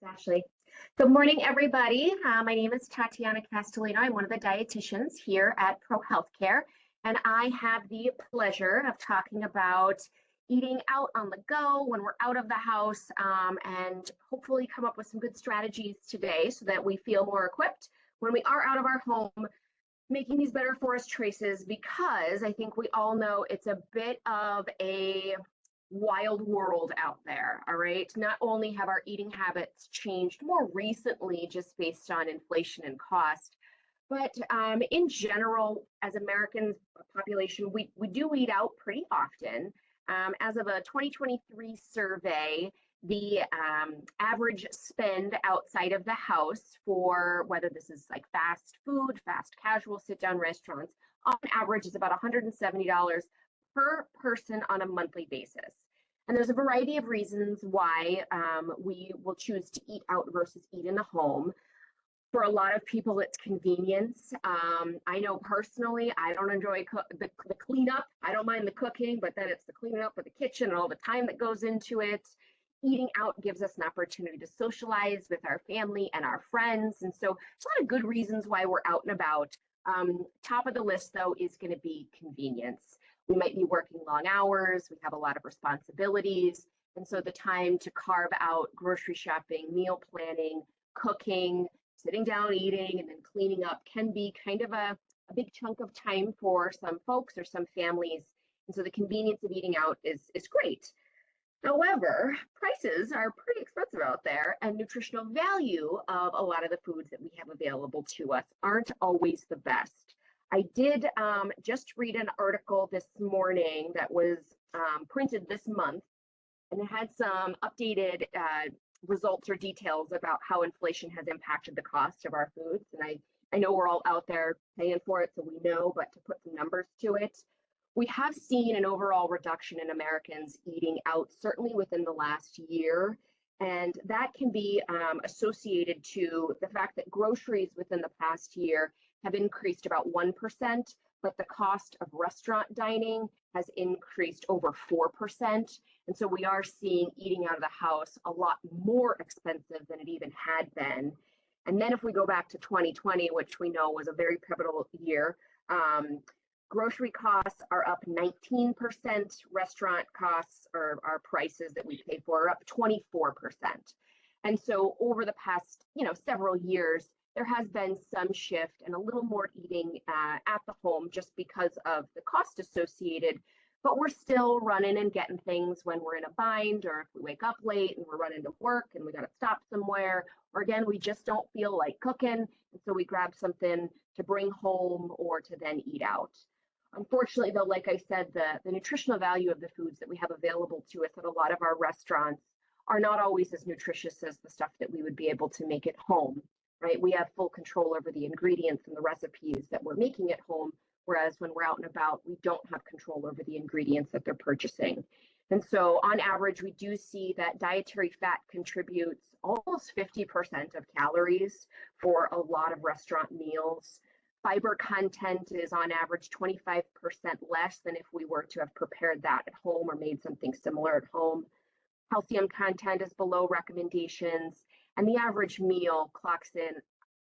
Ashley. Good morning, everybody. My name is Tatiana Castellino. I'm one of the dietitians here at Pro Healthcare, and I have the pleasure of talking about eating out on the go when we're out of the house, and hopefully come up with some good strategies today so that we feel more equipped when we are out of our home making these better for us choices, because I think we all know it's a bit of a wild world out there. All right. Not only have our eating habits changed more recently just based on inflation and cost, but in general, as Americans population, we do eat out pretty often. As of a 2023 survey, the average spend outside of the house for whether this is like fast food, fast casual sit down restaurants, on average is about $170 per person on a monthly basis. And there's a variety of reasons why we will choose to eat out versus eat in the home. For a lot of people, it's convenience. I know personally, I don't enjoy the cleanup. I don't mind the cooking, but then it's the cleaning up of the kitchen and all the time that goes into it. Eating out gives us an opportunity to socialize with our family and our friends. And so there's a lot of good reasons why we're out and about. Top of the list, though, is going to be convenience. We might be working long hours, we have a lot of responsibilities, and so the time to carve out grocery shopping, meal planning, cooking, sitting down eating, and then cleaning up can be kind of a big chunk of time for some folks or some families. And so the convenience of eating out is great. However, prices are pretty expensive out there, and nutritional value of a lot of the foods that we have available to us aren't always the best. I did just read an article this morning that was printed this month, and it had some updated results or details about how inflation has impacted the cost of our foods. And I know we're all out there paying for it, so we know, but to put some numbers to it, we have seen an overall reduction in Americans eating out, certainly within the last year. And that can be associated to the fact that groceries within the past year have increased about 1%, but the cost of restaurant dining has increased over 4%. And so we are seeing eating out of the house a lot more expensive than it even had been. And then if we go back to 2020, which we know was a very pivotal year, grocery costs are up 19%. Restaurant costs, or our prices that we pay for, are up 24%. And so over the past, several years, there has been some shift and a little more eating at the home just because of the cost associated. But we're still running and getting things when we're in a bind, or if we wake up late and we're running to work and we got to stop somewhere, or again, we just don't feel like cooking. And so we grab something to bring home or to then eat out. Unfortunately, though, like I said, the nutritional value of the foods that we have available to us at a lot of our restaurants are not always as nutritious as the stuff that we would be able to make at home, right? We have full control over the ingredients and the recipes that we're making at home, whereas when we're out and about, we don't have control over the ingredients that they're purchasing. And so on average, we do see that dietary fat contributes almost 50% of calories for a lot of restaurant meals. Fiber content is on average 25% less than if we were to have prepared that at home or made something similar at home. Calcium content is below recommendations, and the average meal clocks in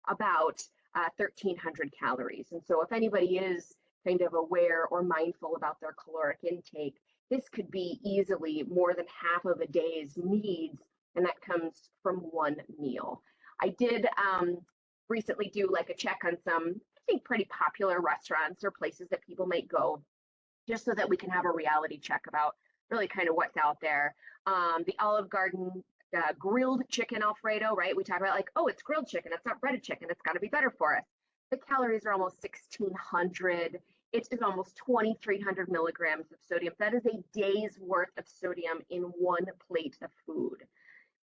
about 1,300 calories. And so if anybody is kind of aware or mindful about their caloric intake, this could be easily more than half of a day's needs, and that comes from one meal. I did recently do like a check on some, I think, pretty popular restaurants or places that people might go, just so that we can have a reality check about really kind of what's out there. The Olive Garden grilled chicken Alfredo, right? We talk about like, oh, it's grilled chicken. It's not breaded chicken. It's got to be better for us. The calories are almost 1,600. It is almost 2,300 milligrams of sodium. That is a day's worth of sodium in one plate of food.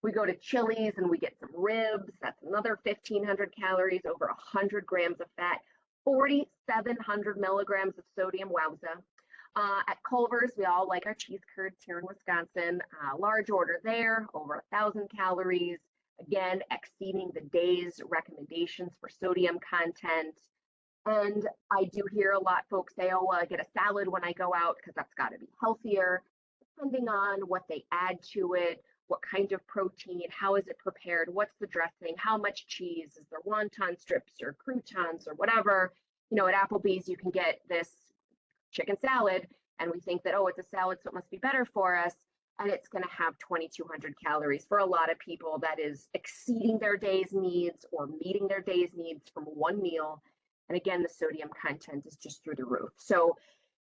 We go to Chili's and we get some ribs. That's another 1,500 calories, over 100 grams of fat, 4,700 milligrams of sodium. Wowza. At Culver's, we all like our cheese curds here in Wisconsin. Large order there, over 1,000 calories. Again, exceeding the day's recommendations for sodium content. And I do hear a lot folks say, oh, well, I get a salad when I go out because that's got to be healthier. Depending on what they add to it, what kind of protein, how is it prepared, what's the dressing, how much cheese, is there wonton strips or croutons or whatever. At Applebee's, you can get this chicken salad, and we think that, oh, it's a salad, so it must be better for us. And it's going to have 2,200 calories. For a lot of people, that is exceeding their day's needs or meeting their day's needs from one meal. And again, the sodium content is just through the roof. So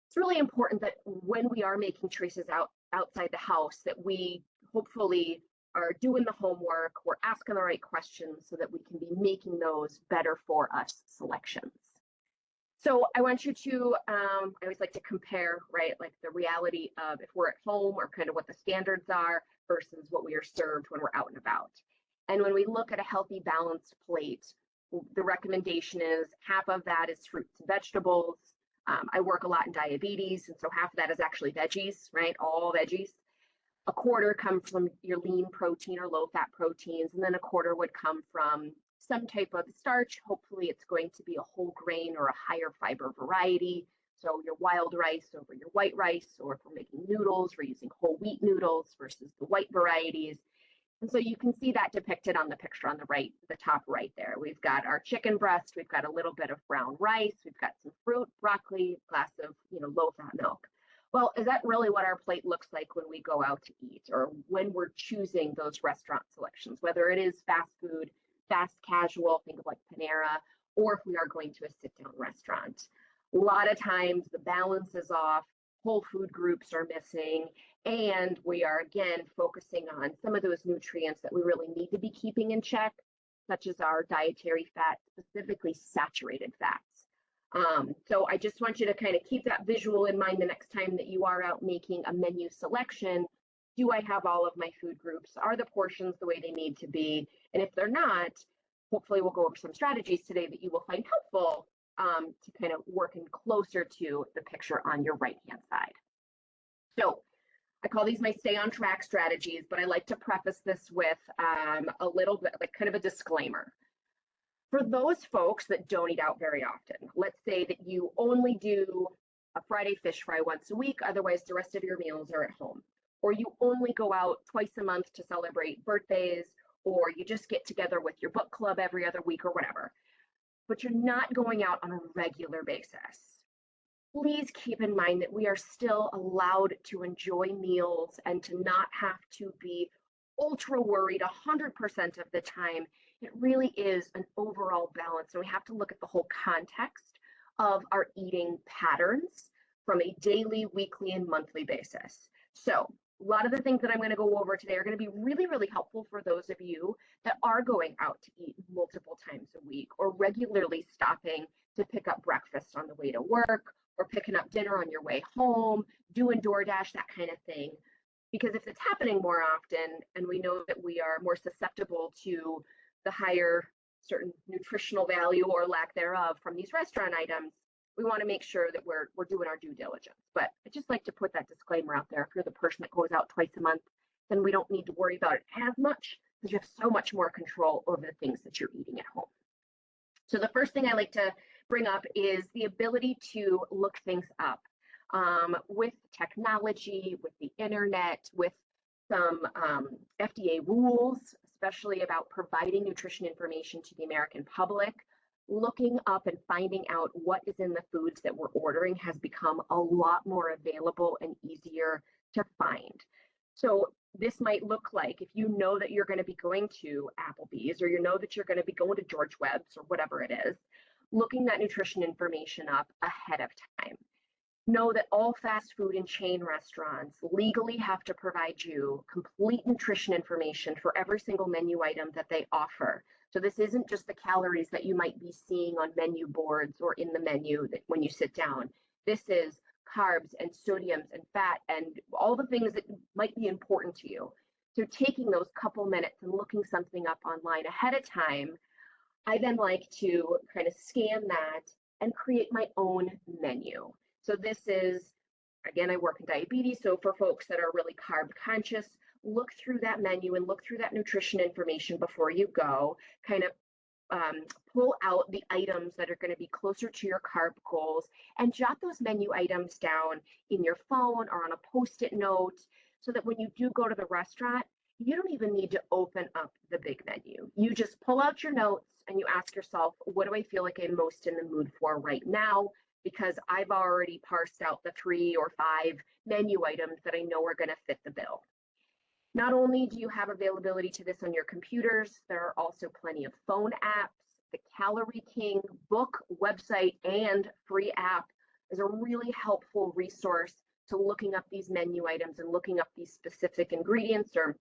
it's really important that when we are making choices outside the house, that we hopefully are doing the homework, we're asking the right questions so that we can be making those better for us selections. So I want you to, I always like to compare, right, like the reality of if we're at home or kind of what the standards are versus what we are served when we're out and about. And when we look at a healthy, balanced plate, the recommendation is half of that is fruits and vegetables. I work a lot in diabetes, and so half of that is actually veggies, right, all veggies. A quarter comes from your lean protein or low fat proteins, and then a quarter would come from some type of starch. Hopefully it's going to be a whole grain or a higher fiber variety. So your wild rice over your white rice, or if we're making noodles, we're using whole wheat noodles versus the white varieties. And so you can see that depicted on the picture on the right, the top right there. We've got our chicken breast, we've got a little bit of brown rice, we've got some fruit, broccoli, glass of low fat milk. Well, is that really what our plate looks like when we go out to eat, or when we're choosing those restaurant selections, whether it is fast food, fast casual, think of like Panera, or if we are going to a sit-down restaurant? A lot of times the balance is off, whole food groups are missing, and we are again focusing on some of those nutrients that we really need to be keeping in check, such as our dietary fat, specifically saturated fats. So I just want you to kind of keep that visual in mind the next time that you are out making a menu selection. Do I have all of my food groups? Are the portions the way they need to be? And if they're not, hopefully we'll go over some strategies today that you will find helpful to kind of working closer to the picture on your right-hand side. So I call these my stay on track strategies, but I like to preface this with a little bit like kind of a disclaimer. For those folks that don't eat out very often, let's say that you only do a Friday fish fry once a week, otherwise the rest of your meals are at home, or you only go out twice a month to celebrate birthdays, or you just get together with your book club every other week or whatever, but you're not going out on a regular basis. Please keep in mind that we are still allowed to enjoy meals and to not have to be ultra worried 100% of the time. It really is an overall balance, and we have to look at the whole context of our eating patterns from a daily, weekly, and monthly basis. So a lot of the things that I'm going to go over today are going to be really, really helpful for those of you that are going out to eat multiple times a week, or regularly stopping to pick up breakfast on the way to work, or picking up dinner on your way home, doing DoorDash, that kind of thing. Because if it's happening more often, and we know that we are more susceptible to the higher certain nutritional value or lack thereof from these restaurant items, we want to make sure that we're doing our due diligence. But I just like to put that disclaimer out there. If you're the person that goes out twice a month, then we don't need to worry about it as much, because you have so much more control over the things that you're eating at home. So the first thing I like to bring up is the ability to look things up. With technology, with the internet, with some FDA rules, especially about providing nutrition information to the American public, looking up and finding out what is in the foods that we're ordering has become a lot more available and easier to find. So this might look like, if you know that you're going to be going to Applebee's, or you know that you're going to be going to George Webb's or whatever it is, looking that nutrition information up ahead of time. Know that all fast food and chain restaurants legally have to provide you complete nutrition information for every single menu item that they offer. So this isn't just the calories that you might be seeing on menu boards or in the menu that when you sit down. This is carbs and sodiums and fat and all the things that might be important to you. So taking those couple minutes and looking something up online ahead of time, I then like to kind of scan that and create my own menu. So this is, again, I work in diabetes, so for folks that are really carb conscious, look through that menu and look through that nutrition information before you go, kind of pull out the items that are going to be closer to your carb goals, and jot those menu items down in your phone or on a Post-it note, so that when you do go to the restaurant, you don't even need to open up the big menu. You just pull out your notes and you ask yourself, what do I feel like I'm most in the mood for right now? Because I've already parsed out the 3 or 5 menu items that I know are going to fit the bill. Not only do you have availability to this on your computers, there are also plenty of phone apps. The Calorie King book, website, and free app is a really helpful resource to looking up these menu items and looking up these specific ingredients or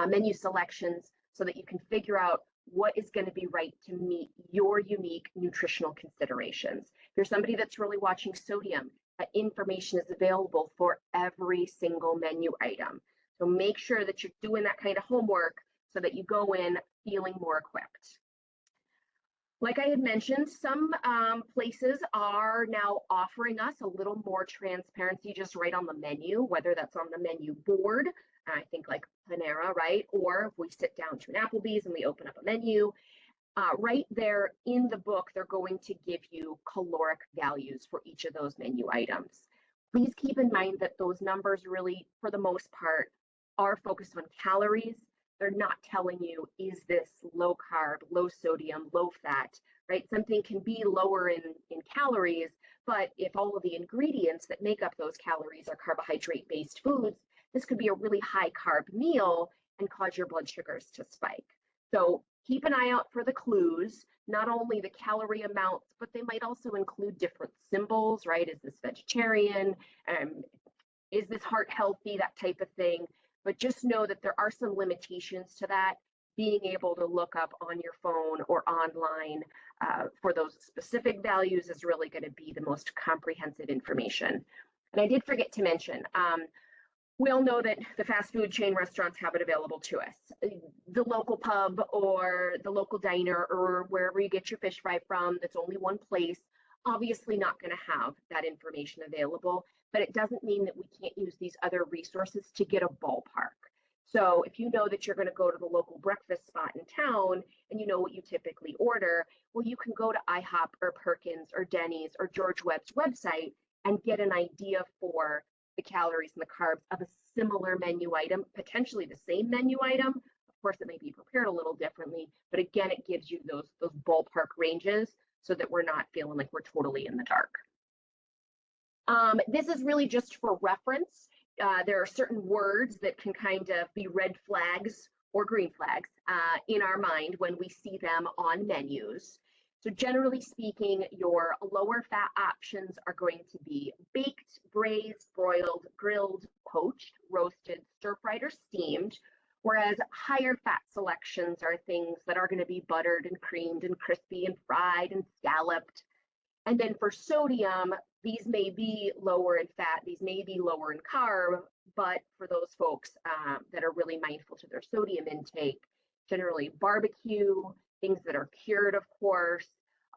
menu selections so that you can figure out what is going to be right to meet your unique nutritional considerations. If you're somebody that's really watching sodium, that information is available for every single menu item. So make sure that you're doing that kind of homework so that you go in feeling more equipped. Like I had mentioned, some places are now offering us a little more transparency just right on the menu, whether that's on the menu board, I think like Panera, right? Or if we sit down to an Applebee's and we open up a menu, right there in the book, they're going to give you caloric values for each of those menu items. Please keep in mind that those numbers really, for the most part, are focused on calories. They're not telling you, is this low carb, low sodium, low fat, right? Something can be lower in calories, but if all of the ingredients that make up those calories are carbohydrate-based foods, this could be a really high carb meal and cause your blood sugars to spike. So keep an eye out for the clues, not only the calorie amounts, but they might also include different symbols, right? Is this vegetarian? Is this heart healthy? That type of thing. But just know that there are some limitations to that. Being able to look up on your phone or online for those specific values is really going to be the most comprehensive information. And I did forget to mention, we all know that the fast food chain restaurants have it available to us. The local pub or the local diner or wherever you get your fish fry from, that's only one place, obviously not going to have that information available, but it doesn't mean that we can't use these other resources to get a ballpark. So if you know that you're going to go to the local breakfast spot in town and you know what you typically order, well, you can go to IHOP or Perkins or Denny's or George Webb's website and get an idea for the calories and the carbs of a similar menu item, potentially the same menu item. Of course, it may be prepared a little differently, but again, it gives you those ballpark ranges so that we're not feeling like we're totally in the dark. This is really just for reference. There are certain words that can kind of be red flags or green flags in our mind when we see them on menus. So generally speaking, your lower fat options are going to be baked, braised, broiled, grilled, poached, roasted, stir-fried, or steamed, whereas higher fat selections are things that are going to be buttered and creamed and crispy and fried and scalloped. And then for sodium, these may be lower in fat, these may be lower in carb, but for those folks that are really mindful to their sodium intake, generally barbecue, things that are cured, of course.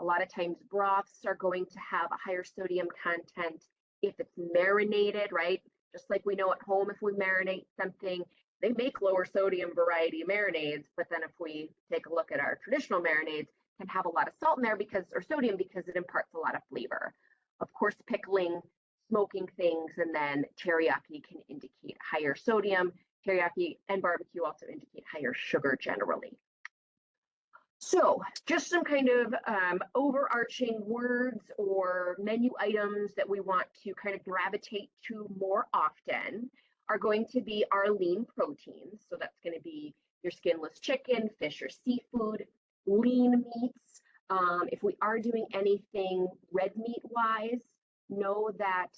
A lot of times broths are going to have a higher sodium content if it's marinated, right? Just like we know at home, if we marinate something, they make lower sodium variety marinades, but then if we take a look at our traditional marinades, can have a lot of salt in there or sodium because it imparts a lot of flavor. Of course, pickling, smoking things, and then teriyaki can indicate higher sodium. Teriyaki and barbecue also indicate higher sugar generally. So just some kind of overarching words or menu items that we want to kind of gravitate to more often are going to be our lean proteins. So that's going to be your skinless chicken, fish or seafood, lean meats. If we are doing anything red meat wise, know that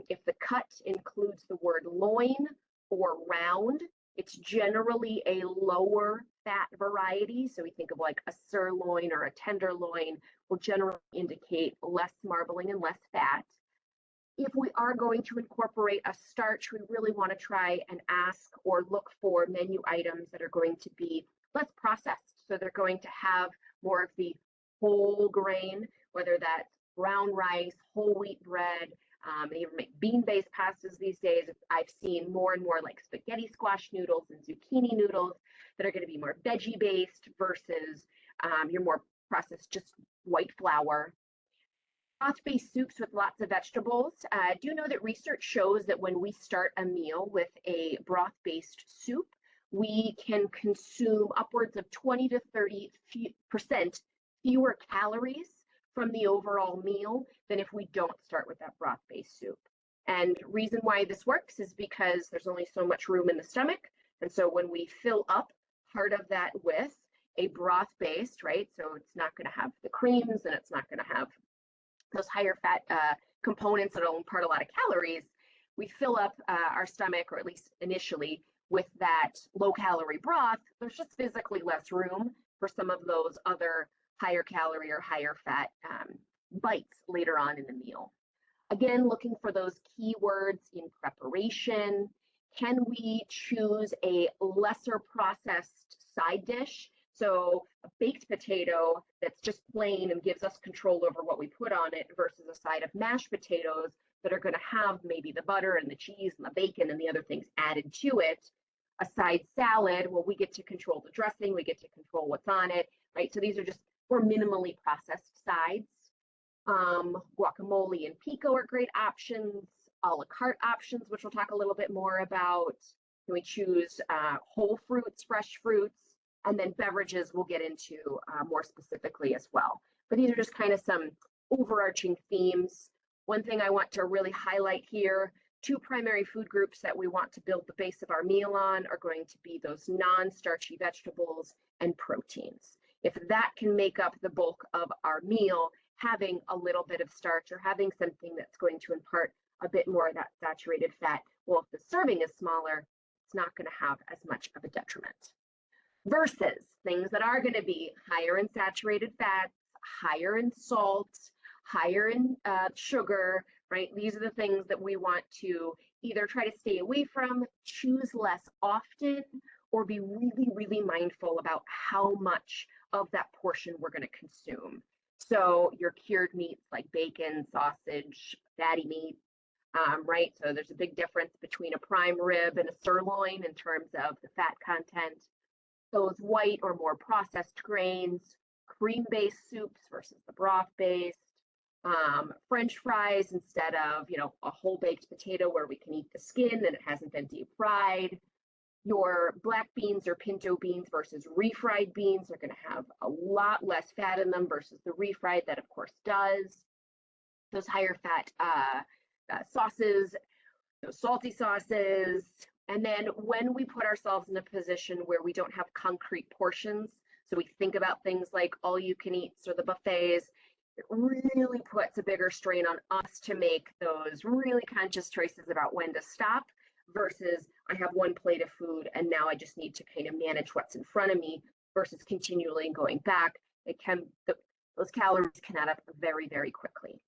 if the cut includes the word loin or round, it's generally a lower fat variety. So we think of like a sirloin or a tenderloin will generally indicate less marbling and less fat. If we are going to incorporate a starch, we really want to try and ask or look for menu items that are going to be less processed. So they're going to have more of the whole grain, whether that's brown rice, whole wheat bread. They even make bean-based pastas these days. I've seen more and more like spaghetti squash noodles and zucchini noodles that are going to be more veggie-based versus your more processed just white flour. Broth-based soups with lots of vegetables. Do know that research shows that when we start a meal with a broth-based soup, we can consume upwards of 20 to 30% fewer calories from the overall meal than if we don't start with that broth-based soup. And reason why this works is because there's only so much room in the stomach. And so when we fill up part of that with a broth-based, right? So it's not going to have the creams and it's not going to have those higher fat components that will impart a lot of calories. We fill up our stomach, or at least initially, with that low calorie broth. There's just physically less room for some of those other higher calorie or higher fat bites later on in the meal. Again, looking for those keywords in preparation. Can we choose a lesser processed side dish? So a baked potato that's just plain and gives us control over what we put on it versus a side of mashed potatoes that are going to have maybe the butter and the cheese and the bacon and the other things added to it. A side salad, well, we get to control the dressing, we get to control what's on it, right? So these are just more minimally processed sides. Guacamole and pico are great options. A la carte options, which we'll talk a little bit more about. Can we choose whole fruits, fresh fruits, and then beverages we'll get into more specifically as well. But these are just kind of some overarching themes. One thing I want to really highlight here, two primary food groups that we want to build the base of our meal on are going to be those non-starchy vegetables and proteins. If that can make up the bulk of our meal, having a little bit of starch or having something that's going to impart a bit more of that saturated fat, well, if the serving is smaller, it's not going to have as much of a detriment. Versus things that are going to be higher in saturated fats, higher in salt, higher in sugar, right? These are the things that we want to either try to stay away from, choose less often, or be really, really mindful about how much of that portion we're going to consume. So your cured meats like bacon, sausage, fatty meat, right? So there's a big difference between a prime rib and a sirloin in terms of the fat content. Those white or more processed grains, cream-based soups versus the broth-based, French fries instead of, a whole baked potato where we can eat the skin and it hasn't been deep fried. Your black beans or pinto beans versus refried beans are going to have a lot less fat in them versus the refried that of course does. Those higher fat sauces, those salty sauces. And then when we put ourselves in a position where we don't have concrete portions, so we think about things like all you can eats or the buffets, it really puts a bigger strain on us to make those really conscious choices about when to stop versus I have one plate of food and now I just need to kind of manage what's in front of me versus continually going back. Those calories can add up very, very quickly.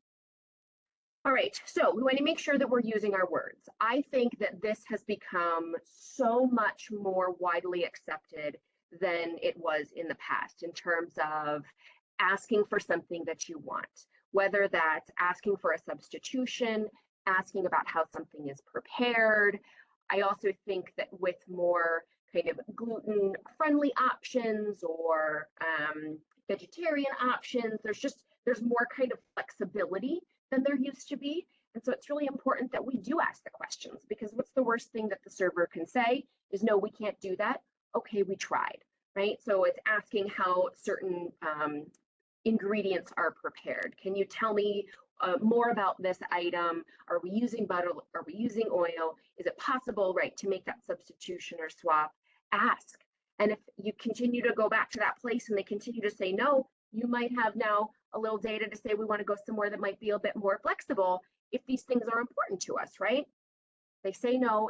All right, so we want to make sure that we're using our words. I think that this has become so much more widely accepted than it was in the past in terms of asking for something that you want, whether that's asking for a substitution, asking about how something is prepared. I also think that with more kind of gluten-friendly options or vegetarian options, there's more kind of flexibility than there used to be. And so it's really important that we do ask the questions, because what's the worst thing that the server can say is, no, we can't do that. Okay, we tried, right? So it's asking how certain ingredients are prepared. Can you tell me more about this item? Are we using butter? Are we using oil? Is it possible, right, to make that substitution or swap? Ask. And if you continue to go back to that place and they continue to say no, you might have now a little data to say we want to go somewhere that might be a bit more flexible if these things are important to us, right? They say no,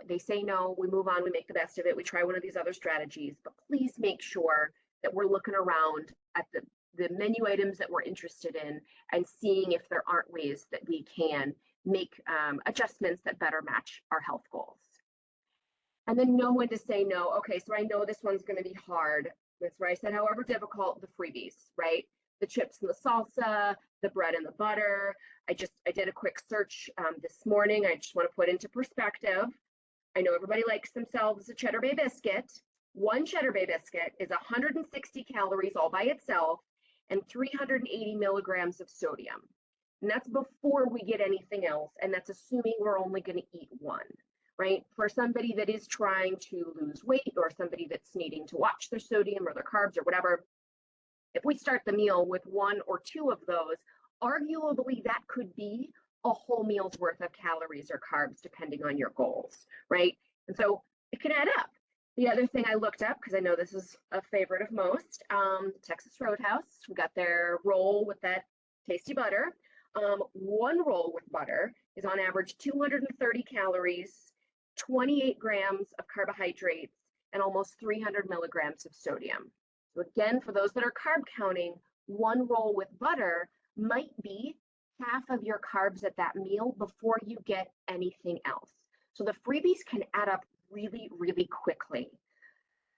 we move on, we make the best of it, we try one of these other strategies, but please make sure that we're looking around at the menu items that we're interested in and seeing if there aren't ways that we can make adjustments that better match our health goals. And then know when to say no. Okay, so I know this one's going to be hard. That's where I said, however difficult, the freebies, right? The chips and the salsa, the bread and the butter. I did a quick search this morning. I just want to put into perspective. I know everybody likes themselves a Cheddar Bay biscuit. One Cheddar Bay biscuit is 160 calories all by itself and 380 milligrams of sodium. And that's before we get anything else. And that's assuming we're only going to eat one. right? For somebody that is trying to lose weight or somebody that's needing to watch their sodium or their carbs or whatever, if we start the meal with one or two of those, arguably that could be a whole meal's worth of calories or carbs, depending on your goals, right? And so it can add up. The other thing I looked up, because I know this is a favorite of most, Texas Roadhouse. We got their roll with that tasty butter. One roll with butter is on average 230 calories, 28 grams of carbohydrates, and almost 300 milligrams of sodium. So again, for those that are carb counting, one roll with butter might be half of your carbs at that meal before you get anything else. So the freebies can add up really, really quickly.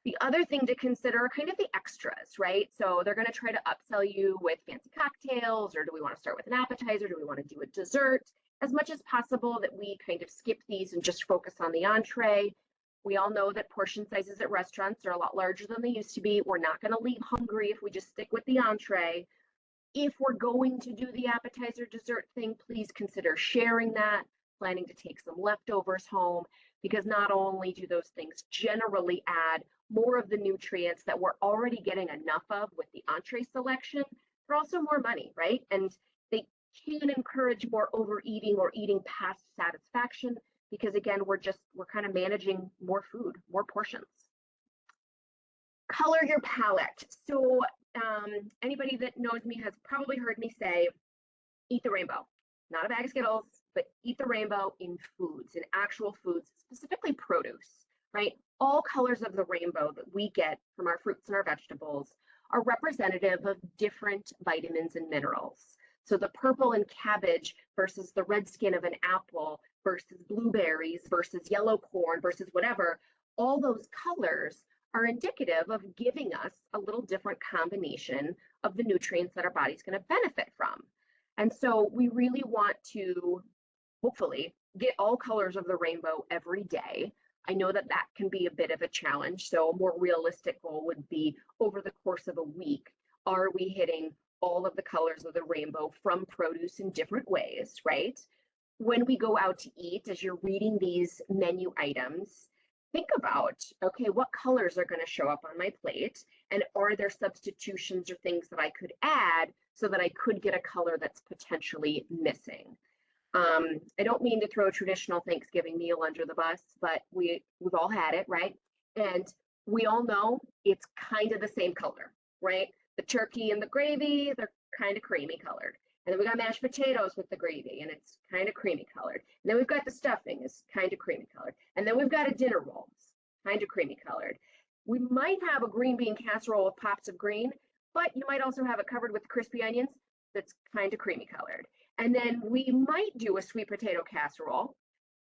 The other thing to consider are kind of the extras, right? So they're going to try to upsell you with fancy cocktails, or do we want to start with an appetizer? Do we want to do a dessert? As much as possible that we kind of skip these and just focus on the entree. We all know that portion sizes at restaurants are a lot larger than they used to be. We're not going to leave hungry if we just stick with the entree. If we're going to do the appetizer dessert thing, please consider sharing that, planning to take some leftovers home, because not only do those things generally add more of the nutrients that we're already getting enough of with the entree selection, they're also more money, right? And they can encourage more overeating or eating past satisfaction, because again, we're kind of managing more food, more portions. Color your palette. So anybody that knows me has probably heard me say, eat the rainbow. Not a bag of Skittles, but eat the rainbow in foods, in actual foods, specifically produce, right? All colors of the rainbow that we get from our fruits and our vegetables are representative of different vitamins and minerals. So the purple in cabbage versus the red skin of an apple versus blueberries versus yellow corn versus whatever, all those colors are indicative of giving us a little different combination of the nutrients that our body's going to benefit from. And so we really want to hopefully get all colors of the rainbow every day. I know that that can be a bit of a challenge. So a more realistic goal would be over the course of a week, are we hitting all of the colors of the rainbow from produce in different ways, right? When we go out to eat, as you're reading these menu items, think about, okay, what colors are going to show up on my plate? And are there substitutions or things that I could add so that I could get a color that's potentially missing? I don't mean to throw a traditional Thanksgiving meal under the bus, but we've all had it, right? And we all know it's kind of the same color, right? The turkey and the gravy, they're kind of creamy colored. And then we got mashed potatoes with the gravy, and it's kind of creamy colored. And then we've got the stuffing, is kind of creamy colored. And then we've got a dinner roll, kind of creamy colored. We might have a green bean casserole with pops of green, but you might also have it covered with crispy onions that's kind of creamy colored. And then we might do a sweet potato casserole,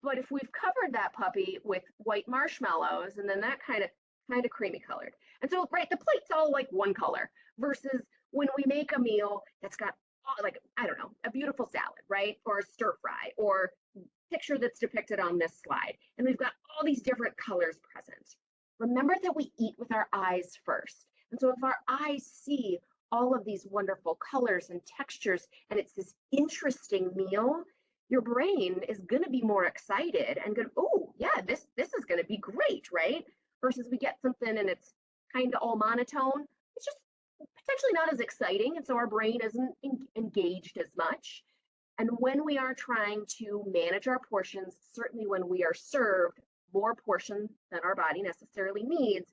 but if we've covered that puppy with white marshmallows, and then that kind of creamy colored. And so, right, the plate's all like one color versus when we make a meal that's got like, I don't know, a beautiful salad, right? Or a stir fry, or picture that's depicted on this slide. And we've got all these different colors present. Remember that we eat with our eyes first. And so if our eyes see all of these wonderful colors and textures, and it's this interesting meal, your brain is going to be more excited and go, oh yeah, this is going to be great, right? Versus we get something and it's kind of all monotone. It's just potentially not as exciting, and so our brain isn't engaged as much. And when we are trying to manage our portions, certainly when we are served more portion than our body necessarily needs,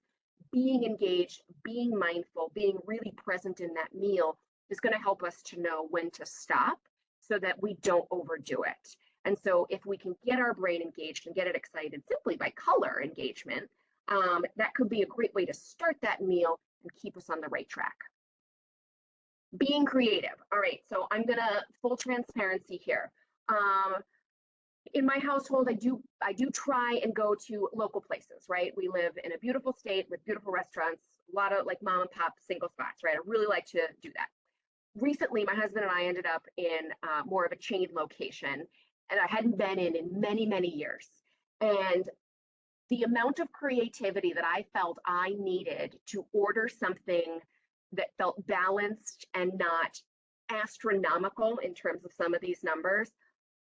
being engaged, being mindful, being really present in that meal is going to help us to know when to stop so that we don't overdo it. And so if we can get our brain engaged and get it excited simply by color engagement, that could be a great way to start that meal and keep us on the right track. Being creative. All right, so I'm gonna full transparency here. In my household, I do try and go to local places, right? We live in a beautiful state with beautiful restaurants, a lot of like mom and pop single spots, right? I really like to do that. Recently, my husband and I ended up in more of a chain location, and I hadn't been in many, many years. And the amount of creativity that I felt I needed to order something that felt balanced and not astronomical in terms of some of these numbers,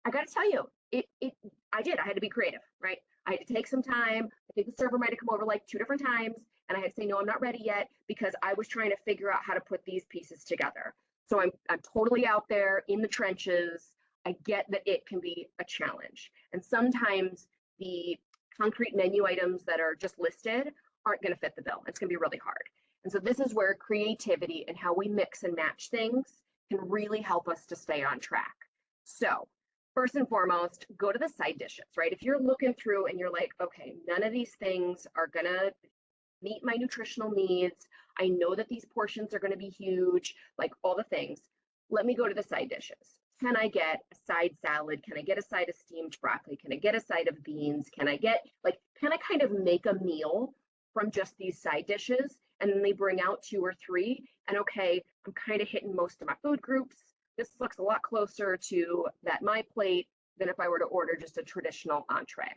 I got to tell you, I had to be creative, right? I had to take some time. I think the server might have come over like 2 different times, and I had to say, no, I'm not ready yet, because I was trying to figure out how to put these pieces together. So I'm totally out there in the trenches. I get that it can be a challenge. And sometimes the concrete menu items that are just listed aren't going to fit the bill. It's going to be really hard. And so this is where creativity and how we mix and match things can really help us to stay on track. So first and foremost, go to the side dishes, right? If you're looking through and you're like, okay, none of these things are going to meet my nutritional needs. I know that these portions are going to be huge, like all the things. Let me go to the side dishes. Can I get a side salad? Can I get a side of steamed broccoli? Can I get a side of beans? Can I kind of make a meal from just these side dishes? And then they bring out 2 or 3. And okay, I'm kind of hitting most of my food groups. This looks a lot closer to that my plate than if I were to order just a traditional entree.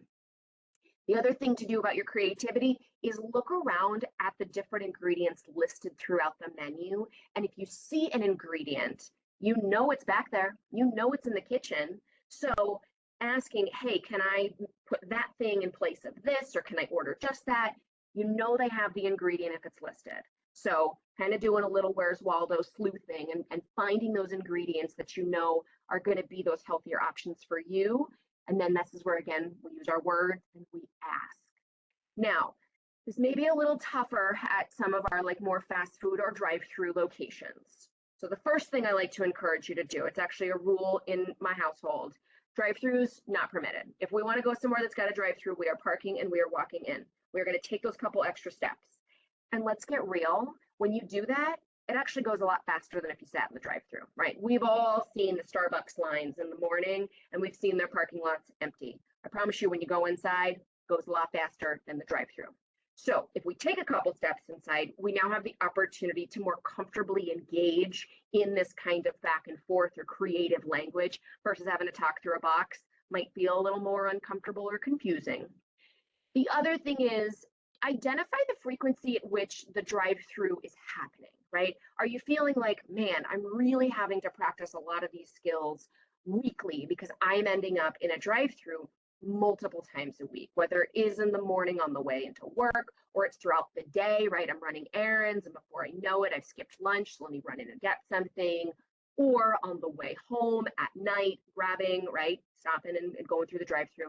The other thing to do about your creativity is look around at the different ingredients listed throughout the menu. And if you see an ingredient, you know it's back there, you know it's in the kitchen. So asking, hey, can I put that thing in place of this, or can I order just that? You know they have the ingredient if it's listed. So kind of doing a little Where's Waldo sleuthing and finding those ingredients that you know are going to be those healthier options for you. And then this is where, again, we use our words and we ask. Now, this may be a little tougher at some of our more fast food or drive-through locations. So the first thing I like to encourage you to do, it's actually a rule in my household, drive-throughs not permitted. If we want to go somewhere that's got a drive-through, we are parking and we are walking in. We're going to take those couple extra steps. And let's get real, when you do that, it actually goes a lot faster than if you sat in the drive-through, right? We've all seen the Starbucks lines in the morning, and we've seen their parking lots empty. I promise you, when you go inside, it goes a lot faster than the drive-through. So if we take a couple steps inside, we now have the opportunity to more comfortably engage in this kind of back and forth or creative language versus having to talk through a box. Might feel a little more uncomfortable or confusing. The other thing is, identify the frequency at which the drive-through is happening, right? Are you feeling like, man, I'm really having to practice a lot of these skills weekly because I'm ending up in a drive-through multiple times a week, whether it is in the morning on the way into work or it's throughout the day, right? I'm running errands and before I know it, I've skipped lunch, so let me run in and get something. Or on the way home at night, grabbing, right? Stopping and going through the drive-through.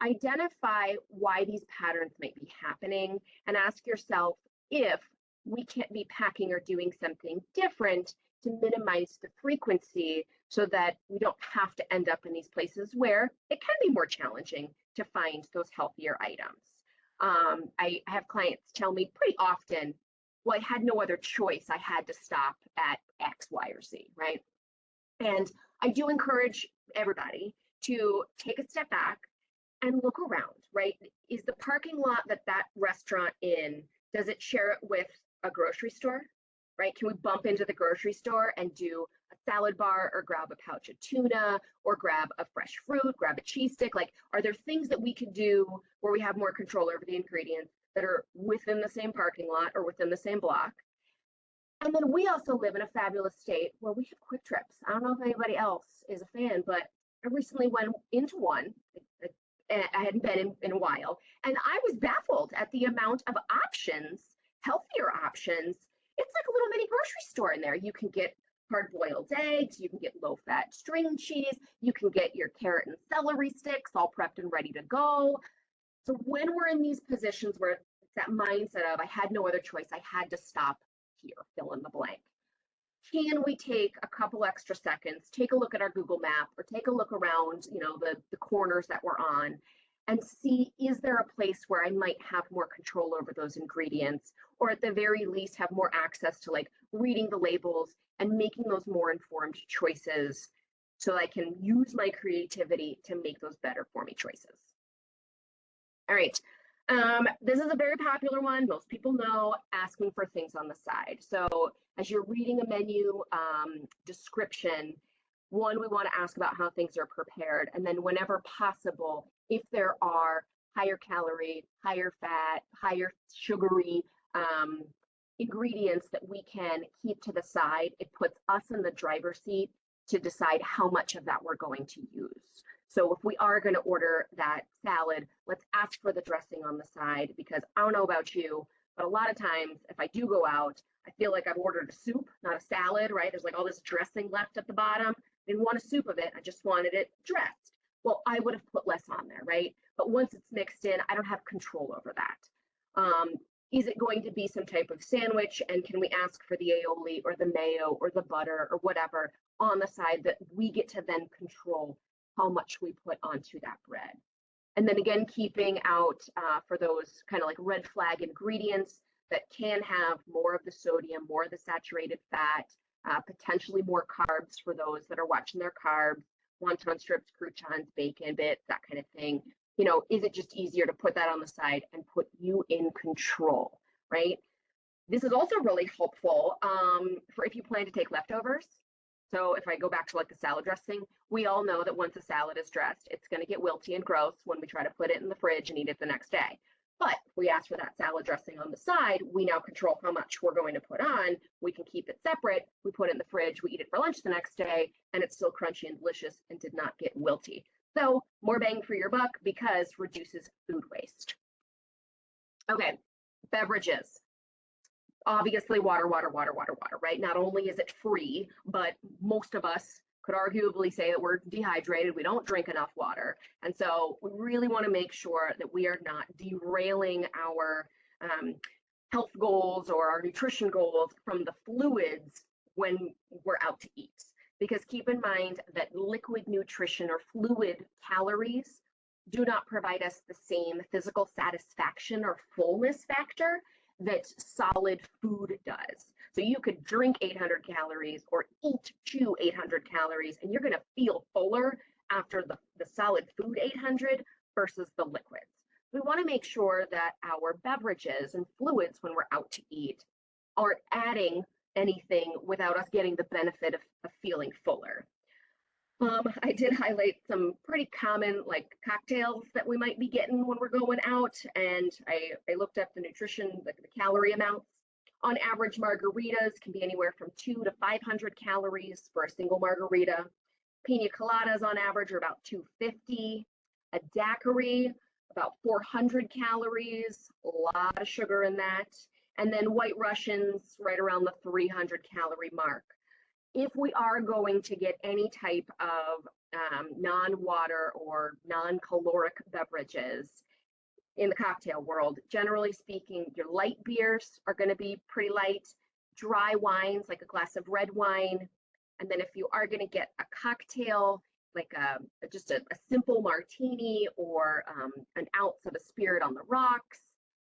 Identify why these patterns might be happening and ask yourself if we can't be packing or doing something different to minimize the frequency so that we don't have to end up in these places where it can be more challenging to find those healthier items. I have clients tell me pretty often, well, I had no other choice. I had to stop at X, Y, or Z, right? And I do encourage everybody to take a step back and look around, right? Is the parking lot that restaurant in, does it share it with a grocery store, right? Can we bump into the grocery store and do a salad bar or grab a pouch of tuna or grab a fresh fruit, grab a cheese stick? Like, are there things that we could do where we have more control over the ingredients that are within the same parking lot or within the same block? And then we also live in a fabulous state where we have quick trips. I don't know if anybody else is a fan, but I recently went into one. I hadn't been in a while, and I was baffled at the amount of options, healthier options. It's like a little mini grocery store in there. You can get hard-boiled eggs, you can get low-fat string cheese, you can get your carrot and celery sticks all prepped and ready to go. So when we're in these positions where it's that mindset of I had no other choice, I had to stop here, fill in the blank. Can we take a couple extra seconds, take a look at our Google map or take a look around, the corners that we're on and see, is there a place where I might have more control over those ingredients, or at the very least have more access to reading the labels and making those more informed choices so I can use my creativity to make those better for me choices. All right. This is a very popular one. Most people know, asking for things on the side. So as you're reading a menu description, one, we want to ask about how things are prepared. And then whenever possible, if there are higher calorie, higher fat, higher sugary ingredients that we can keep to the side, it puts us in the driver's seat to decide how much of that we're going to use. So if we are going to order that salad, let's ask for the dressing on the side, because I don't know about you, but a lot of times if I do go out, I feel like I've ordered a soup, not a salad, right? There's like all this dressing left at the bottom. I didn't want a soup of it. I just wanted it dressed. Well, I would have put less on there, right? But once it's mixed in, I don't have control over that. Is it going to be some type of sandwich? And can we ask for the aioli or the mayo or the butter or whatever on the side that we get to then control how much we put onto that bread? And then again, keeping out for those kind of like red flag ingredients that can have more of the sodium, more of the saturated fat, potentially more carbs for those that are watching their carbs, wonton strips, croutons, bacon bits, that kind of thing. Is it just easier to put that on the side and put you in control, right? This is also really helpful for if you plan to take leftovers. So if I go back to like the salad dressing, we all know that once a salad is dressed, it's going to get wilty and gross when we try to put it in the fridge and eat it the next day. But if we ask for that salad dressing on the side, we now control how much we're going to put on. We can keep it separate. We put it in the fridge. We eat it for lunch the next day, and it's still crunchy and delicious and did not get wilty. So more bang for your buck because reduces food waste. Okay, beverages. Obviously, water, right? Not only is it free, but most of us could arguably say that we're dehydrated. We don't drink enough water. And so we really want to make sure that we are not derailing our health goals or our nutrition goals from the fluids when we're out to eat. Because keep in mind that liquid nutrition or fluid calories do not provide us the same physical satisfaction or fullness factor that solid food does. So you could drink 800 calories or eat 800 calories, and you're going to feel fuller after the solid food 800 versus the liquids. We want to make sure that our beverages and fluids when we're out to eat aren't adding anything without us getting the benefit of feeling fuller. I did highlight some pretty common like cocktails that we might be getting when we're going out, and I looked up the nutrition, the calorie amounts. On average, margaritas can be anywhere from 200 to 500 calories for a single margarita. Pina coladas on average are about 250. A daiquiri, about 400 calories, a lot of sugar in that. And then White Russians, right around the 300 calorie mark. If we are going to get any type of non-water or non-caloric beverages in the cocktail world, generally speaking, your light beers are going to be pretty light, dry wines like a glass of red wine, and then if you are going to get a cocktail, like just a simple martini or an ounce of a spirit on the rocks.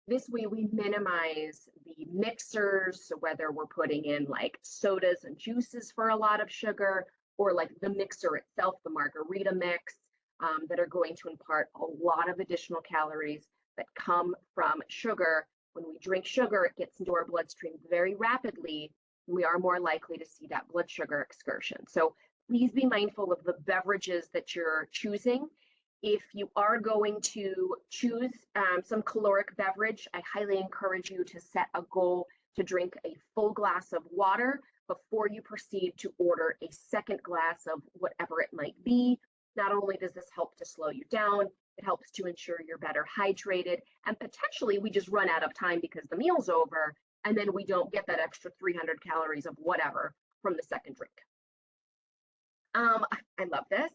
This way we minimize the mixers, so whether we're putting in like sodas and juices for a lot of sugar, or like the mixer itself, the margarita mix, that are going to impart a lot of additional calories that come from sugar. When we drink sugar, it gets into our bloodstream very rapidly, and we are more likely to see that blood sugar excursion. So please be mindful of the beverages that you're choosing. If you are going to choose some caloric beverage, I highly encourage you to set a goal to drink a full glass of water before you proceed to order a second glass of whatever it might be. Not only does this help to slow you down, it helps to ensure you're better hydrated, and potentially we just run out of time because the meal's over, and then we don't get that extra 300 calories of whatever from the second drink. I love this.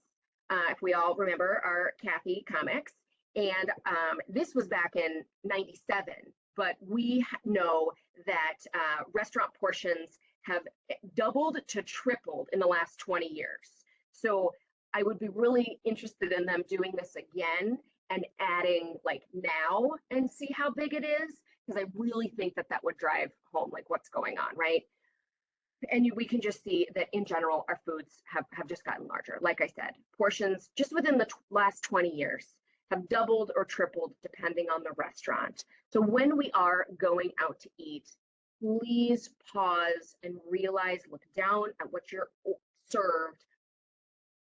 If we all remember our Kathy comics, and this was back in '97, but we know that restaurant portions have doubled to tripled in the last 20 years. So I would be really interested in them doing this again and adding like now and see how big it is, because I really think that that would drive home like what's going on, right? And we can just see that in general, our foods have just gotten larger. Like I said, portions just within the last 20 years have doubled or tripled depending on the restaurant. So when we are going out to eat, please pause and realize, look down at what you're served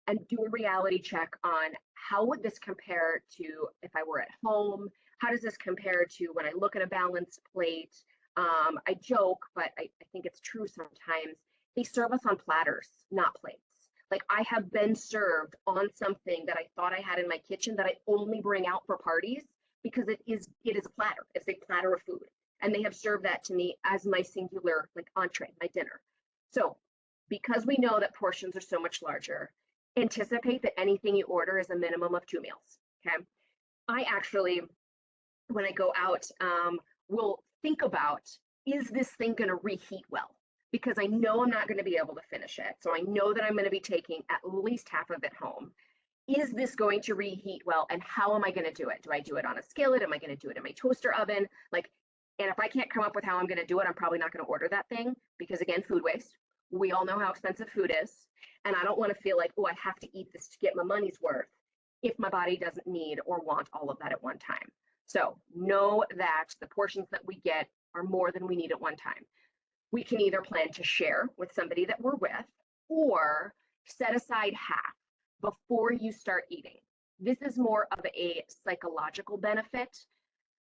and do a reality check on how would this compare to if I were at home? How does this compare to when I look at a balanced plate? I joke, but I think it's true sometimes. They serve us on platters, not plates. Like I have been served on something that I thought I had in my kitchen that I only bring out for parties because it is a platter. It's a platter of food. And they have served that to me as my singular like entree, my dinner. So because we know that portions are so much larger, anticipate that anything you order is a minimum of 2 meals. Okay. I actually, when I go out, will think about, is this thing going to reheat well? Because I know I'm not going to be able to finish it. So I know that I'm going to be taking at least half of it home. Is this going to reheat well? And how am I going to do it? Do I do it on a skillet? Am I going to do it in my toaster oven? Like, and if I can't come up with how I'm going to do it, I'm probably not going to order that thing because, again, food waste. We all know how expensive food is. And I don't want to feel like, oh, I have to eat this to get my money's worth if my body doesn't need or want all of that at one time. So know that the portions that we get are more than we need at one time. We can either plan to share with somebody that we're with or set aside half before you start eating. This is more of a psychological benefit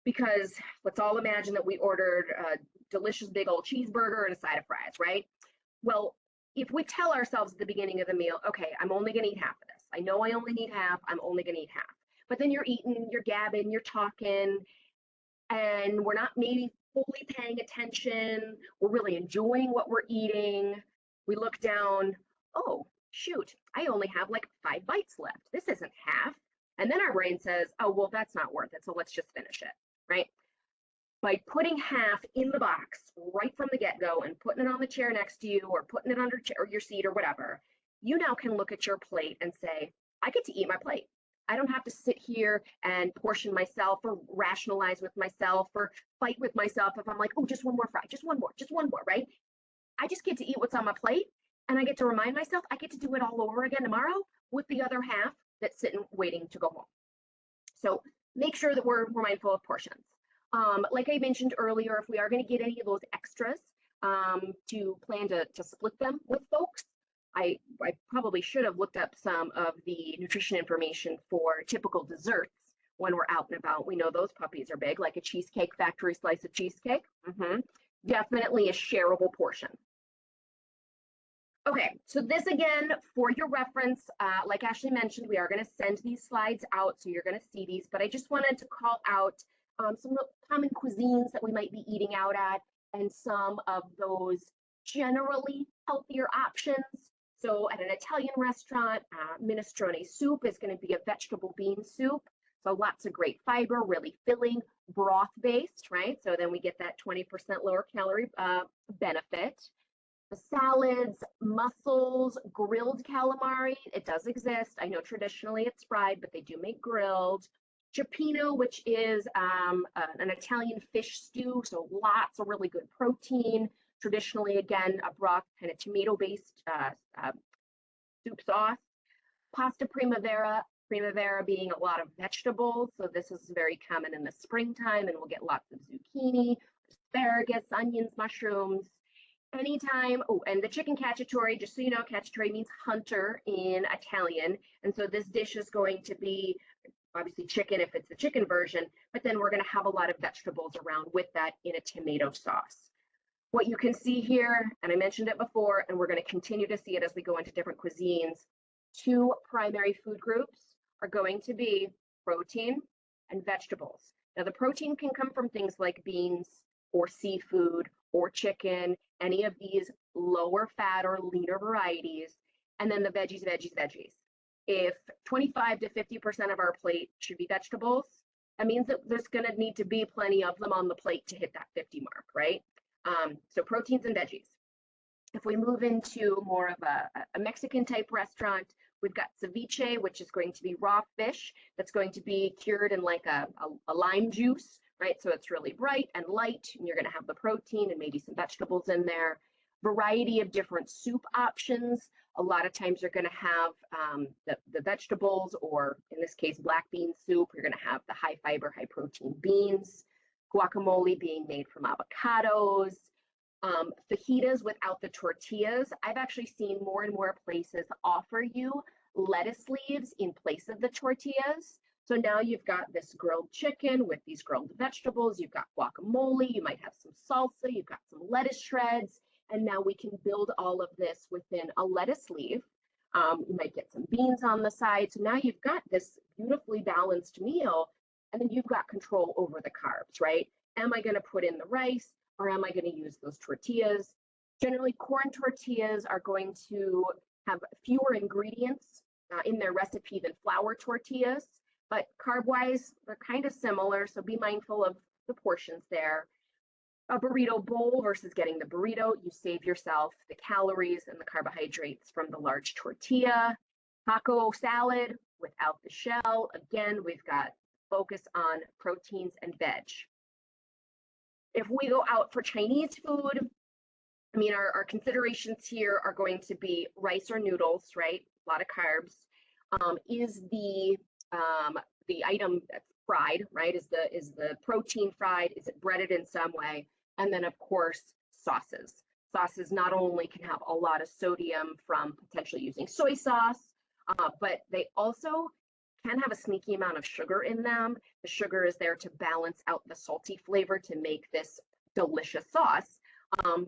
because let's all imagine that we ordered a delicious big old cheeseburger and a side of fries, right? Well, if we tell ourselves at the beginning of the meal, okay, I'm only going to eat half of this. I know I only need half. I'm only going to eat half. But then you're eating, you're gabbing, you're talking, and we're not maybe fully paying attention. We're really enjoying what we're eating. We look down, oh, shoot, I only have like 5 bites left. This isn't half. And then our brain says, oh, well, that's not worth it. So let's just finish it, right? By putting half in the box right from the get-go and putting it on the chair next to you or putting it under your seat or whatever, you now can look at your plate and say, I get to eat my plate. I don't have to sit here and portion myself or rationalize with myself or fight with myself if I'm like, oh, just one more fry, just one more, right? I just get to eat what's on my plate and I get to remind myself I get to do it all over again tomorrow with the other half that's sitting waiting to go home. So make sure that we're mindful of portions. Like I mentioned earlier, if we are going to get any of those extras, to plan to split them with folks. I probably should have looked up some of the nutrition information for typical desserts when we're out and about. We know those puppies are big, like a Cheesecake Factory slice of cheesecake. Definitely a shareable portion. Okay, so this again, for your reference, like Ashley mentioned, we are going to send these slides out, so you're going to see these, but I just wanted to call out some common cuisines that we might be eating out at and some of those generally healthier options. So at an Italian restaurant, minestrone soup is going to be a vegetable bean soup. So lots of great fiber, really filling, broth-based, right? So then we get that 20% lower calorie benefit. The salads, mussels, grilled calamari, it does exist. I know traditionally it's fried, but they do make grilled. Cioppino, which is an Italian fish stew, so lots of really good protein. Traditionally, again, a broth, kind of tomato-based soup sauce. Pasta primavera, primavera being a lot of vegetables, so this is very common in the springtime, and we'll get lots of zucchini, asparagus, onions, mushrooms. Anytime, oh, and the chicken cacciatore, just so you know, cacciatore means hunter in Italian, and so this dish is going to be obviously chicken if it's the chicken version, but then we're going to have a lot of vegetables around with that in a tomato sauce. What you can see here, and I mentioned it before, and we're going to continue to see it as we go into different cuisines, 2 primary food groups are going to be protein and vegetables. Now, the protein can come from things like beans or seafood or chicken, any of these lower fat or leaner varieties, and then the veggies. If 25 to 50% of our plate should be vegetables, that means that there's going to need to be plenty of them on the plate to hit that 50 mark, right? So proteins and veggies. If we move into more of a Mexican type restaurant, we've got ceviche, which is going to be raw fish that's going to be cured in like a lime juice, right? So it's really bright and light, and you're going to have the protein and maybe some vegetables in there. Variety of different soup options. A lot of times you're going to have the vegetables, or in this case, black bean soup. You're going to have the high fiber, high protein beans. Guacamole being made from avocados. Fajitas without the tortillas. I've actually seen more and more places offer you lettuce leaves in place of the tortillas. So now you've got this grilled chicken with these grilled vegetables. You've got guacamole. You might have some salsa. You've got some lettuce shreds. And now we can build all of this within a lettuce leaf. You might get some beans on the side. So now you've got this beautifully balanced meal, and then you've got control over the carbs, right? Am I going to put in the rice or am I going to use those tortillas? Generally, corn tortillas are going to have fewer ingredients in their recipe than flour tortillas, but carb-wise, they're kind of similar, so be mindful of the portions there. A burrito bowl versus getting the burrito, you save yourself the calories and the carbohydrates from the large tortilla. Taco salad without the shell. Again, we've got focus on proteins and veg. If we go out for Chinese food, I mean, our considerations here are going to be rice or noodles, right? A lot of carbs. Is the item fried, right? Is the protein fried? Is it breaded in some way? And then, of course, sauces. Sauces not only can have a lot of sodium from potentially using soy sauce, but they also can have a sneaky amount of sugar in them. The sugar is there to balance out the salty flavor to make this delicious sauce.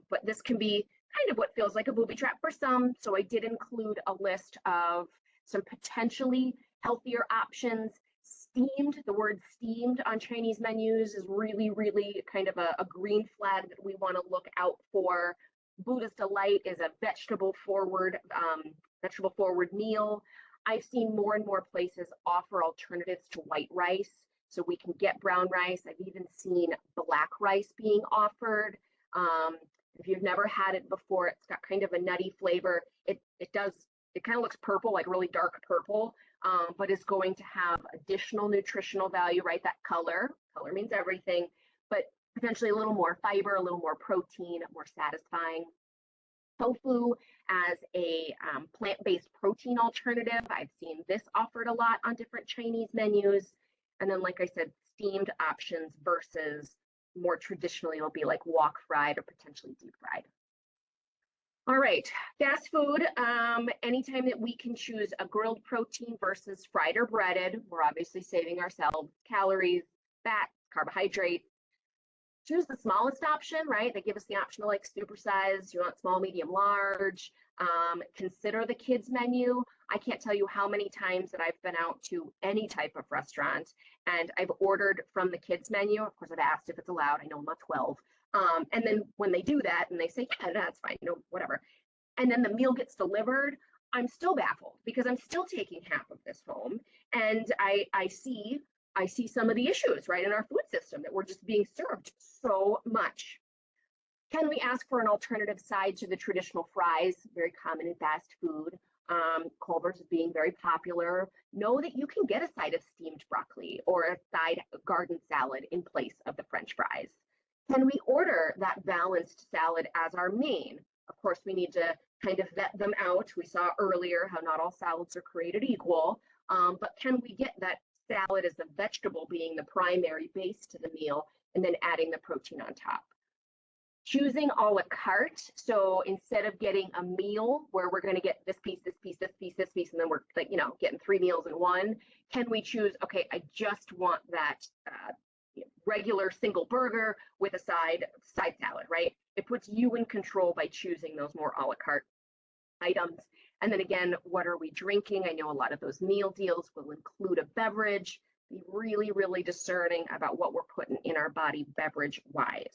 But this can be kind of what feels like a booby trap for some. So I did include a list of some potentially healthier options. Steamed, the word steamed on Chinese menus is really, really kind of a green flag that we want to look out for. Buddha's Delight is a vegetable forward meal. I've seen more and more places offer alternatives to white rice, so we can get brown rice. I've even seen black rice being offered. If you've never had it before, it's got kind of a nutty flavor. It kind of looks purple, like really dark purple, but is going to have additional nutritional value, right? That color means everything, but potentially a little more fiber, a little more protein, more satisfying. Tofu as a plant-based protein alternative. I've seen this offered a lot on different Chinese menus. And then, like I said, steamed options versus more traditionally it'll be like wok fried or potentially deep fried. All right, fast food. Anytime that we can choose a grilled protein versus fried or breaded, we're obviously saving ourselves calories, fat, carbohydrates. Choose the smallest option, right? They give us the option to like supersize. You want small, medium, large. Consider the kids menu. I can't tell you how many times that I've been out to any type of restaurant and I've ordered from the kids menu. Of course, I've asked if it's allowed. I know I'm not 12. And then when they do that and they say, yeah, that's fine, you know, whatever. And then the meal gets delivered, I'm still baffled because I'm still taking half of this home. And I see some of the issues, right, in our food system that we're just being served so much. Can we ask for an alternative side to the traditional fries, very common in fast food? Culver's is being very popular. Know that you can get a side of steamed broccoli or a side garden salad in place of the French fries. Can we order that balanced salad as our main? Of course, we need to kind of vet them out. We saw earlier how not all salads are created equal, but can we get that salad as the vegetable being the primary base to the meal and then adding the protein on top? Choosing a la carte. So instead of getting a meal where we're going to get this piece, this piece, this piece, this piece, and then we're like, you know, getting 3 meals in one, can we choose, okay, I just want that regular single burger with a side salad, right? It puts you in control by choosing those more a la carte items. And then again, what are we drinking? I know a lot of those meal deals will include a beverage. Be really, really discerning about what we're putting in our body beverage-wise.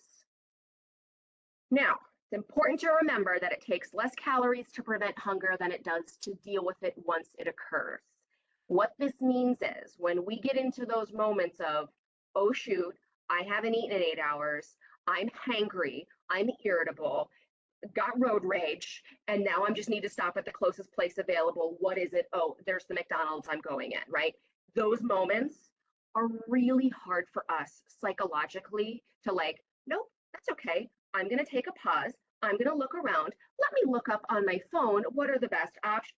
Now, it's important to remember that it takes less calories to prevent hunger than it does to deal with it once it occurs. What this means is when we get into those moments of, oh shoot, I haven't eaten in 8 hours, I'm hangry, I'm irritable, got road rage, and now I just need to stop at the closest place available. What is it? Oh, there's the McDonald's I'm going in, right? Those moments are really hard for us psychologically to like, nope, that's okay. I'm going to take a pause. I'm going to look around. Let me look up on my phone. What are the best options?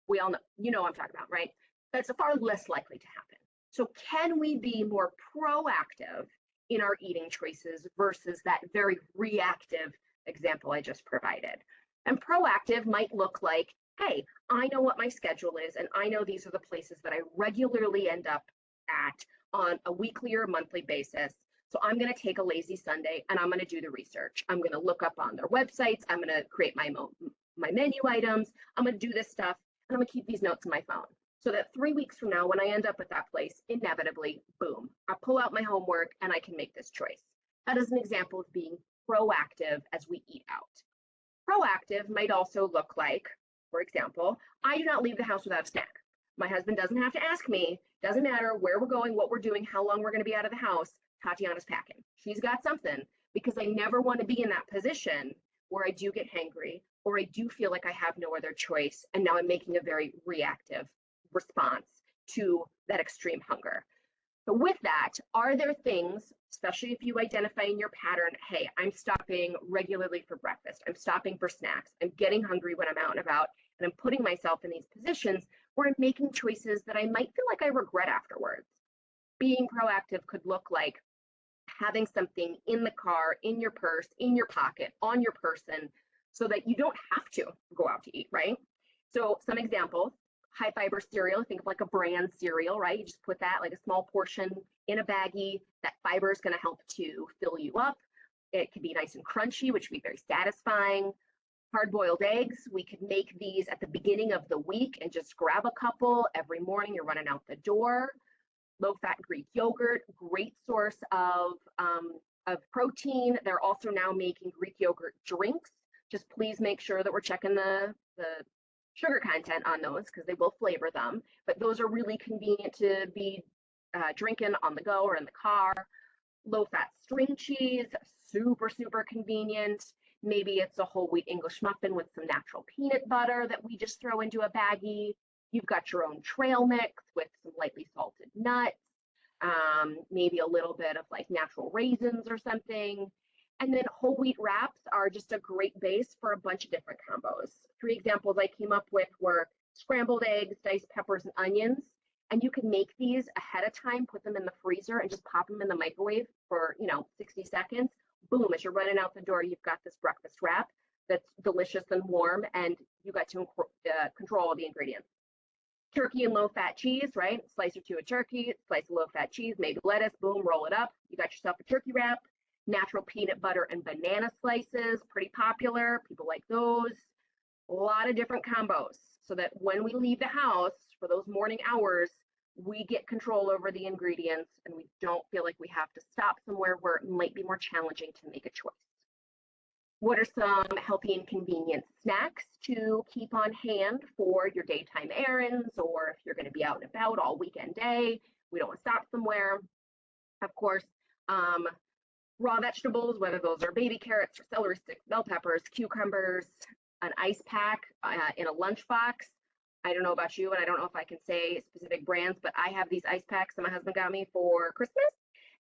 We all know, you know what I'm talking about, right? That's far less likely to happen. So can we be more proactive in our eating choices versus that very reactive example I just provided? And proactive might look like, hey, I know what my schedule is, and I know these are the places that I regularly end up at on a weekly or monthly basis. So I'm going to take a lazy Sunday and I'm going to do the research. I'm going to look up on their websites. I'm going to create my menu items. I'm going to do this stuff. and I'm gonna keep these notes in my phone so that 3 weeks from now, when I end up at that place, inevitably, boom, I pull out my homework and I can make this choice. That is an example of being proactive as we eat out. Proactive might also look like, for example, I do not leave the house without a snack. My husband doesn't have to ask me, doesn't matter where we're going, what we're doing, how long we're going to be out of the house. Tatiana's packing. She's got something, because I never want to be in that position where I do get hangry or I do feel like I have no other choice. And now I'm making a very reactive response to that extreme hunger. So with that, are there things, especially if you identify in your pattern, hey, I'm stopping regularly for breakfast, I'm stopping for snacks, I'm getting hungry when I'm out and about, and I'm putting myself in these positions where I'm making choices that I might feel like I regret afterwards. Being proactive could look like having something in the car, in your purse, in your pocket, on your person, so that you don't have to go out to eat, right? So some examples: high fiber cereal, think of like a brand cereal, right? You just put that, like a small portion, in a baggie. That fiber is going to help to fill you up. It could be nice and crunchy, which would be very satisfying. Hard-boiled eggs, we could make these at the beginning of the week and just grab a couple every morning. You're running out the door. Low-fat Greek yogurt, great source of protein. They're also now making Greek yogurt drinks. Just please make sure that we're checking the sugar content on those, because they will flavor them. But those are really convenient to be drinking on the go or in the car. Low-fat string cheese, super, super convenient. Maybe it's a whole wheat English muffin with some natural peanut butter that we just throw into a baggie. You've got your own trail mix with some lightly salted nuts, maybe a little bit of like natural raisins or something. And then whole wheat wraps are just a great base for a bunch of different combos. 3 examples I came up with were scrambled eggs, diced peppers, and onions. And you can make these ahead of time, put them in the freezer, and just pop them in the microwave for 60 seconds. Boom, as you're running out the door, you've got this breakfast wrap that's delicious and warm, and you got to control all the ingredients. Turkey and low-fat cheese, right? Slice or two of turkey, slice of low-fat cheese, maybe lettuce, boom, roll it up. You got yourself a turkey wrap. Natural peanut butter and banana slices, pretty popular. People like those. A lot of different combos, so that when we leave the house for those morning hours, we get control over the ingredients and we don't feel like we have to stop somewhere where it might be more challenging to make a choice. What are some healthy and convenient snacks to keep on hand for your daytime errands, or if you're going to be out and about all weekend day, we don't want to stop somewhere? Of course, raw vegetables, whether those are baby carrots or celery sticks, bell peppers, cucumbers, an ice pack in a lunchbox. I don't know about you, and I don't know if I can say specific brands, but I have these ice packs that my husband got me for Christmas.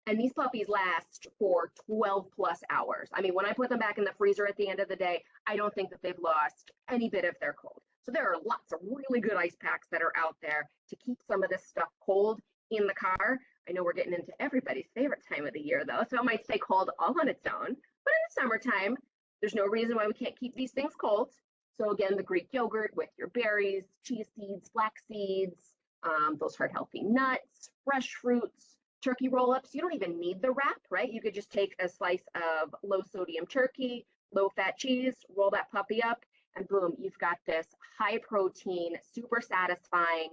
And these puppies last for 12 plus hours. I mean, when I put them back in the freezer at the end of the day, I don't think that they've lost any bit of their cold. So there are lots of really good ice packs that are out there to keep some of this stuff cold in the car. I know we're getting into everybody's favorite time of the year, though, so it might stay cold all on its own. But in the summertime, there's no reason why we can't keep these things cold. So again, the Greek yogurt with your berries, chia seeds, flax seeds, those heart healthy nuts, fresh fruits, turkey roll-ups. You don't even need the wrap, right? You could just take a slice of low sodium turkey, low fat cheese, roll that puppy up, and boom, you've got this high protein, super satisfying,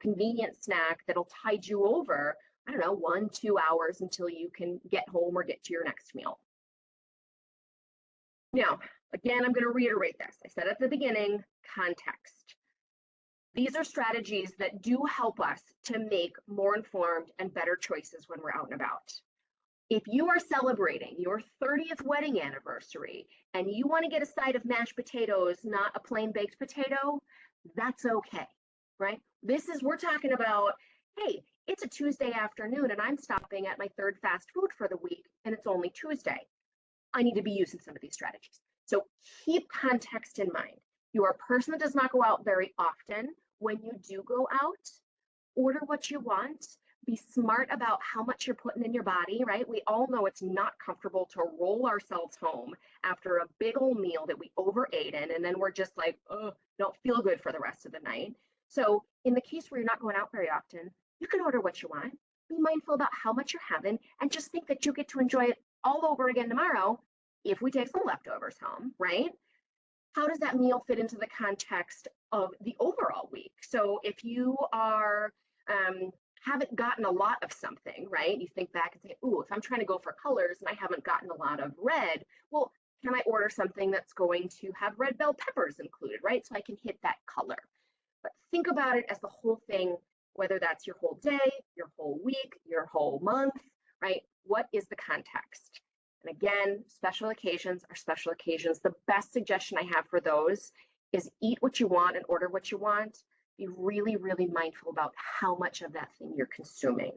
convenient snack that'll tide you over, I don't know, 1-2 hours until you can get home or get to your next meal. Now, again, I'm going to reiterate this. I said at the beginning, context. These are strategies that do help us to make more informed and better choices when we're out and about. If you are celebrating your 30th wedding anniversary and you want to get a side of mashed potatoes, not a plain baked potato, that's okay, right? We're talking about, hey, it's a Tuesday afternoon and I'm stopping at my 3rd fast food for the week and it's only Tuesday. I need to be using some of these strategies. So keep context in mind. You are a person that does not go out very often. When you do go out, order what you want. Be smart about how much you're putting in your body, right? We all know it's not comfortable to roll ourselves home after a big old meal that we overate in, and then we're just like, oh, don't feel good for the rest of the night. So in the case where you're not going out very often, you can order what you want. Be mindful about how much you're having, and just think that you get to enjoy it all over again tomorrow if we take some leftovers home, right? How does that meal fit into the context of the overall week. So if you are haven't gotten a lot of something, right? You think back and say, "Ooh, if I'm trying to go for colors and I haven't gotten a lot of red, well, can I order something that's going to have red bell peppers included, right? So I can hit that color." But think about it as the whole thing, whether that's your whole day, your whole week, your whole month, right? What is the context? And again, special occasions are special occasions. The best suggestion I have for those is eat what you want and order what you want. Be really, really mindful about how much of that thing you're consuming.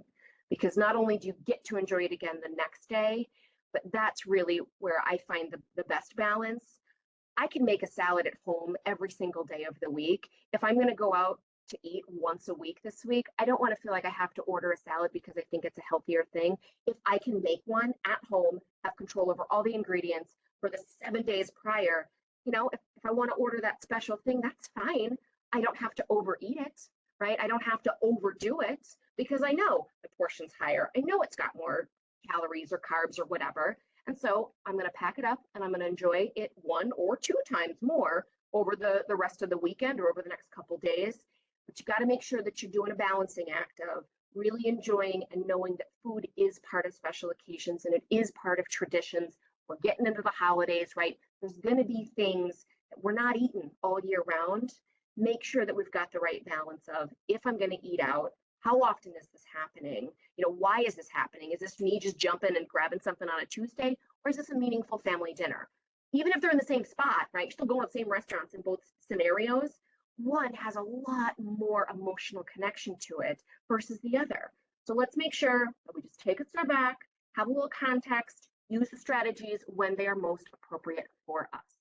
Because not only do you get to enjoy it again the next day, but that's really where I find the best balance. I can make a salad at home every single day of the week. If I'm going to go out to eat once a week this week, I don't want to feel like I have to order a salad because I think it's a healthier thing. If I can make one at home, have control over all the ingredients for the 7 days prior, if I want to order that special thing, that's fine. I don't have to overeat it, right? I don't have to overdo it because I know the portion's higher. I know it's got more calories or carbs or whatever. And so I'm going to pack it up and I'm going to enjoy it 1 or 2 times more over the rest of the weekend or over the next couple days. But you got to make sure that you're doing a balancing act of really enjoying and knowing that food is part of special occasions and it is part of traditions. We're getting into the holidays, right? There's going to be things that we're not eating all year round. Make sure that we've got the right balance of, if I'm going to eat out, how often is this happening? Why is this happening? Is this me just jumping and grabbing something on a Tuesday? Or is this a meaningful family dinner? Even if they're in the same spot, right? You're still going to the same restaurants in both scenarios. One has a lot more emotional connection to it versus the other. So let's make sure that we just take a step back, have a little context, use the strategies when they are most appropriate for us.